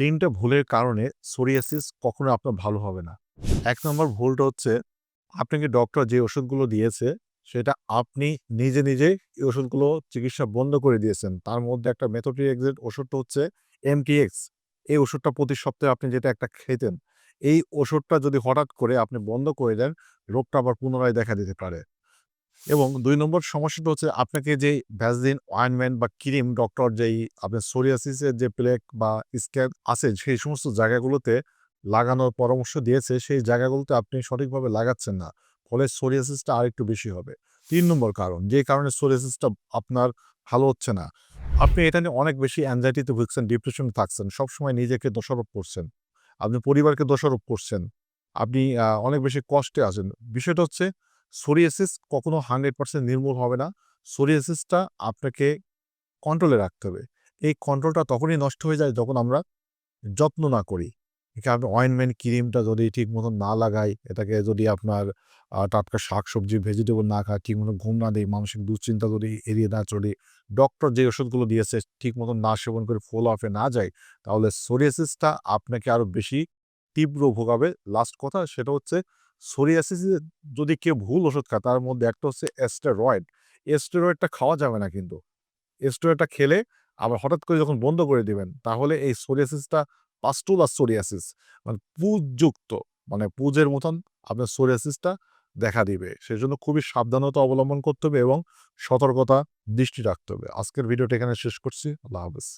৩ টা ভুলের কারণে সোরিয়াসিস কখনো আপনার ভালো হবে না। ১ নম্বর ভুলটা হচ্ছে আপনাকে ডক্টর যে ওষুধগুলো দিয়েছে, সেটা আপনি নিজে এই ওষুধগুলো চিকিৎসা বন্ধ করে দিয়েছেন। তার মধ্যে একটা মেথোট্রেক্সেট ওষুধটা হচ্ছে MTX। এই ওষুধটা প্রতি সপ্তাহে আপনি যেটা একটা খেতেন, এই ওষুধটা যদি হঠাৎ করে আপনি বন্ধ করে দেন, রোগটা আবার পুনরায় দেখা দিতে পারে। এবং ২ নম্বর সমস্যাটা হচ্ছে আপনাকে যেই ভ্যাসলিন অয়েন্টমেন্ট বা ক্রিম ডক্টর যেই আপনার সোরিয়াসিসের যে প্লেগ বা স্ক্যাব আছে সেই সমস্ত জায়গাগুলোতে লাগানোর পরামর্শ দিয়েছে, সেই জায়গাগুলোতে আপনি সঠিকভাবে লাগাচ্ছেন না। ফলে সোরিয়াসিসটা আরেকটু বেশি হবে। ৩ নম্বর কারণ, যে কারণে সোরিয়াসিসটা আপনার ভালো হচ্ছে না। আপনি এটা নিয়ে অনেক বেশি অ্যাংজাইটিতে ভুগছেন, ডিপ্রেশনে থাকছেন। সবসময় নিজেকে দোষারোপ করছেন। আপনি পরিবারকে দোষারোপ করছেন। আপনি অনেক বেশি কষ্টে আছেন। বিষয়টা হচ্ছে সোরিয়াসিস কখনো 100% নির্মূল হবে না। সোরিয়াসিসটা আপনাকে কন্ট্রোলে রাখতে হবে। এই কন্ট্রোলটা তখনই নষ্ট হয়ে যায় যখন আমরা যত্ন না করি। একে আপনি অয়েন্টমেন্ট ক্রিমটা যদি ঠিক মতন না লাগাই, এটাকে যদি আপনার টাটকা শাকসবজি, ভেজিটেবল না খাই, ঠিকমতো ঘুম না দেই, মানসিক দুশ্চিন্তা যদি এড়িয়ে না চলি, ডক্টর যে ওষুধগুলো দিয়েছে ঠিক মতন না সেবন করে ফলো আপ এ না যাই, তাহলে সোরিয়াসিসটা আপনাকে আরো বেশি তীব্র ভোগাবে। লাস্ট কথা সেটা হচ্ছে সোরিয়াসিসে যদি কেউ ভুল ওষুধ খায়, তার মধ্যে একটা হচ্ছে স্টেরয়েড। স্টেরয়েডটা খাওয়া যাবে না কিন্তু। স্টেরয়েডটা খেলে আবার হঠাৎ করে যখন বন্ধ করে দিবেন, তাহলে এই সোরিয়াসিসটা পাস্টুলাস সোরিয়াসিস মানে পুজযুক্ত, মানে পুজের মতন আপনার সোরিয়াসিসটা দেখা দিবে। সেজন্য খুবই সাবধানতা অবলম্বন করতে হবে এবং সতর্কতা দৃষ্টি রাখতে হবে। আজকের ভিডিওটা এখানে শেষ করছি। আল্লাহ হাফেজ।